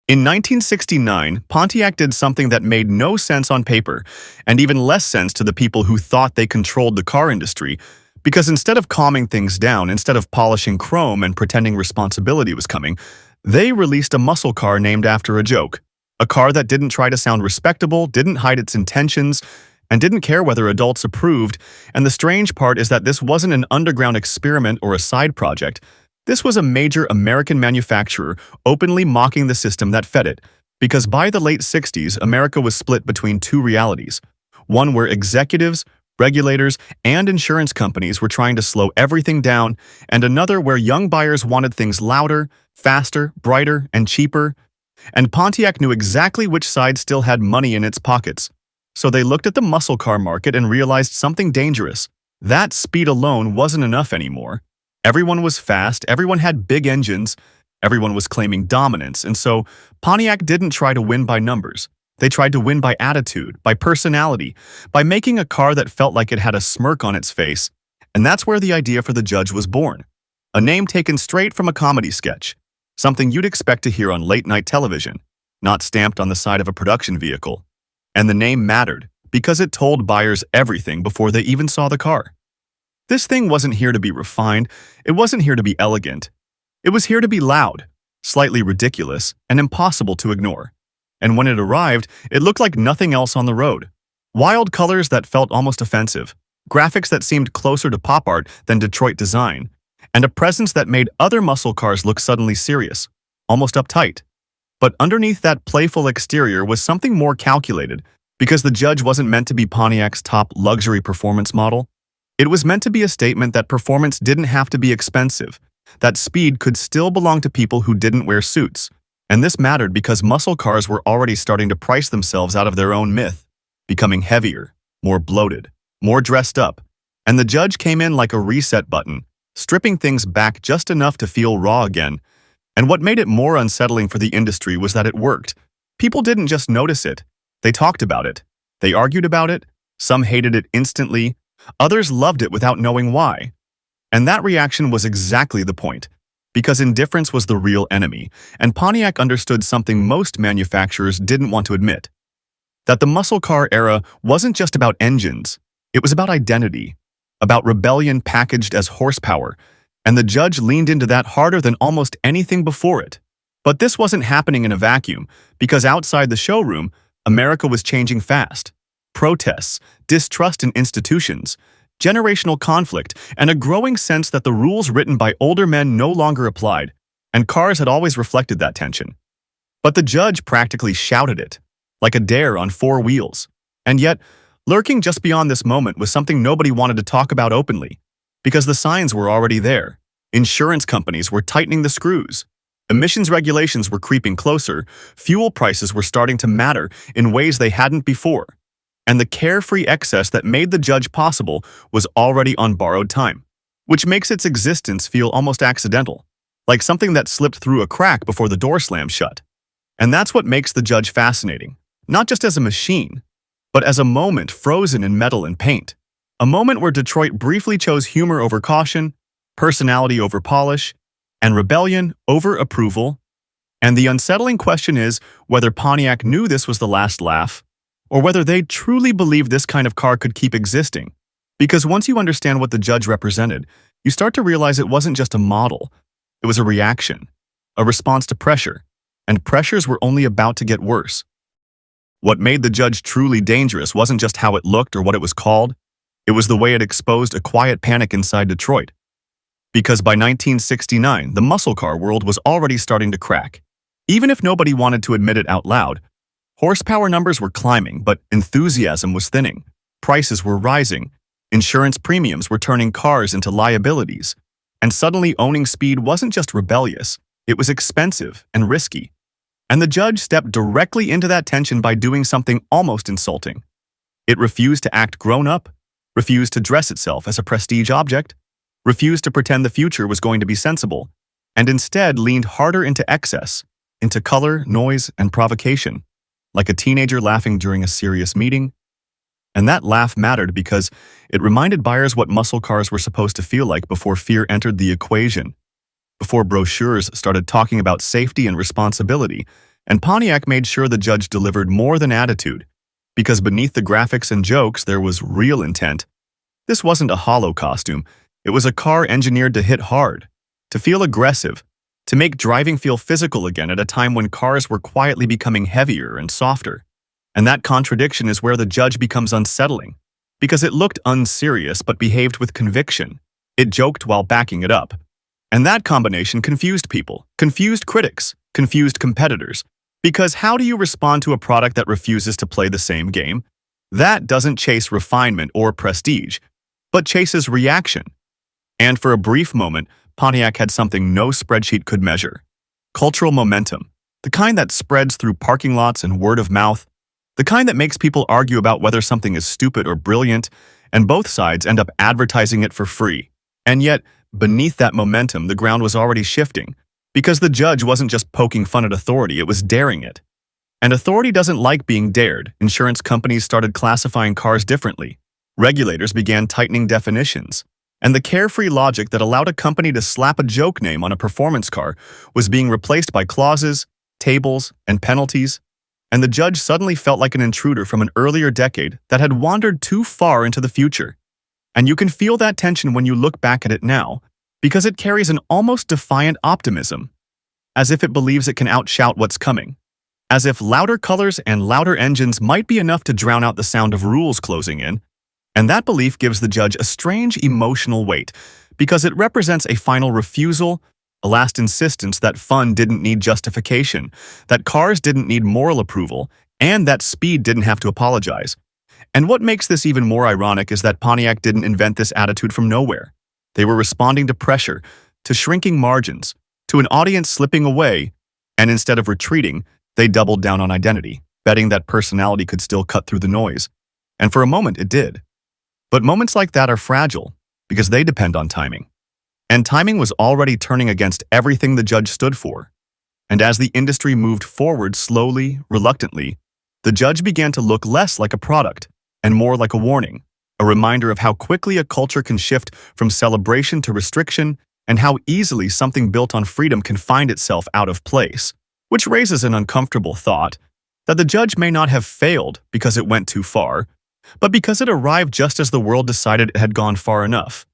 In 1969, Pontiac did something that made no sense on paper, and even less sense to the people who thought they controlled the car industry, because instead of calming things down, instead of polishing chrome and pretending responsibility was coming, they released a muscle car named after a joke. A car that didn't try to sound respectable, didn't hide its intentions, and didn't care whether adults approved. And the strange part is that this wasn't an underground experiment or a side project. This was a major American manufacturer openly mocking the system that fed it, because by the late 60s, America was split between two realities. One where executives, regulators, and insurance companies were trying to slow everything down, and another where young buyers wanted things louder, faster, brighter, and cheaper. And Pontiac knew exactly which side still had money in its pockets. So they looked at the muscle car market and realized something dangerous. That speed alone wasn't enough anymore. Everyone was fast, everyone had big engines, everyone was claiming dominance, and so Pontiac didn't try to win by numbers. They tried to win by attitude, by personality, by making a car that felt like it had a smirk on its face. And that's where the idea for the Judge was born. A name taken straight from a comedy sketch, something you'd expect to hear on late-night television, not stamped on the side of a production vehicle. And the name mattered, because it told buyers everything before they even saw the car. This thing wasn't here to be refined, it wasn't here to be elegant. It was here to be loud, slightly ridiculous, and impossible to ignore. And when it arrived, it looked like nothing else on the road. Wild colors that felt almost offensive, graphics that seemed closer to pop art than Detroit design, and a presence that made other muscle cars look suddenly serious, almost uptight. But underneath that playful exterior was something more calculated, because the Judge wasn't meant to be Pontiac's top luxury performance model. It was meant to be a statement that performance didn't have to be expensive, that speed could still belong to people who didn't wear suits. And this mattered because muscle cars were already starting to price themselves out of their own myth, becoming heavier, more bloated, more dressed up. And the Judge came in like a reset button, stripping things back just enough to feel raw again. And what made it more unsettling for the industry was that it worked. People didn't just notice it, they talked about it. They argued about it, some hated it instantly, others loved it without knowing why. And that reaction was exactly the point, because indifference was the real enemy, and Pontiac understood something most manufacturers didn't want to admit. That the muscle car era wasn't just about engines, it was about identity, about rebellion packaged as horsepower, and the Judge leaned into that harder than almost anything before it. But this wasn't happening in a vacuum, because outside the showroom, America was changing fast. Protests, distrust in institutions, generational conflict, and a growing sense that the rules written by older men no longer applied, and cars had always reflected that tension. But the Judge practically shouted it, like a dare on four wheels. And yet, lurking just beyond this moment was something nobody wanted to talk about openly, because the signs were already there. Insurance companies were tightening the screws. Emissions regulations were creeping closer, fuel prices were starting to matter in ways they hadn't before. And the carefree excess that made the Judge possible was already on borrowed time, which makes its existence feel almost accidental, like something that slipped through a crack before the door slammed shut. And that's what makes the Judge fascinating, not just as a machine, but as a moment frozen in metal and paint. A moment where Detroit briefly chose humor over caution, personality over polish, and rebellion over approval. And the unsettling question is whether Pontiac knew this was the last laugh, or whether they truly believed this kind of car could keep existing. Because once you understand what the Judge represented, you start to realize it wasn't just a model, it was a reaction, a response to pressure, and pressures were only about to get worse. What made the Judge truly dangerous wasn't just how it looked or what it was called, it was the way it exposed a quiet panic inside Detroit. Because by 1969, the muscle car world was already starting to crack. Even if nobody wanted to admit it out loud, horsepower numbers were climbing, but enthusiasm was thinning. Prices were rising. Insurance premiums were turning cars into liabilities. And suddenly owning speed wasn't just rebellious, it was expensive and risky. And the Judge stepped directly into that tension by doing something almost insulting. It refused to act grown-up, refused to dress itself as a prestige object, refused to pretend the future was going to be sensible, and instead leaned harder into excess, into color, noise, and provocation, like a teenager laughing during a serious meeting. And that laugh mattered because it reminded buyers what muscle cars were supposed to feel like before fear entered the equation, before brochures started talking about safety and responsibility, And Pontiac made sure the judge delivered more than attitude, because beneath the graphics and jokes there was real intent. This wasn't a hollow costume. It was a car engineered to hit hard, to feel aggressive, to make driving feel physical again at a time when cars were quietly becoming heavier and softer. And that contradiction is where the judge becomes unsettling, because it looked unserious but behaved with conviction. It joked while backing it up. And that combination confused people, confused critics, confused competitors. Because how do you respond to a product that refuses to play the same game? That doesn't chase refinement or prestige, but chases reaction. And for a brief moment, Pontiac had something no spreadsheet could measure. Cultural momentum, the kind that spreads through parking lots and word of mouth, the kind that makes people argue about whether something is stupid or brilliant, and both sides end up advertising it for free. And yet, beneath that momentum, the ground was already shifting, because the judge wasn't just poking fun at authority, it was daring it. And authority doesn't like being dared. Insurance companies started classifying cars differently. Regulators began tightening definitions. And the carefree logic that allowed a company to slap a joke name on a performance car was being replaced by clauses, tables, and penalties. And the judge suddenly felt like an intruder from an earlier decade that had wandered too far into the future. And you can feel that tension when you look back at it now, because it carries an almost defiant optimism, as if it believes it can outshout what's coming, as if louder colors and louder engines might be enough to drown out the sound of rules closing in. And that belief gives the judge a strange emotional weight, because it represents a final refusal, a last insistence that fun didn't need justification, that cars didn't need moral approval, and that speed didn't have to apologize. And what makes this even more ironic is that Pontiac didn't invent this attitude from nowhere. They were responding to pressure, to shrinking margins, to an audience slipping away, and instead of retreating, they doubled down on identity, betting that personality could still cut through the noise. And for a moment, it did. But moments like that are fragile, because they depend on timing. And timing was already turning against everything the judge stood for. And as the industry moved forward slowly, reluctantly, the judge began to look less like a product and more like a warning, a reminder of how quickly a culture can shift from celebration to restriction and how easily something built on freedom can find itself out of place, which raises an uncomfortable thought that the judge may not have failed because it went too far, but because it arrived just as the world decided it had gone far enough.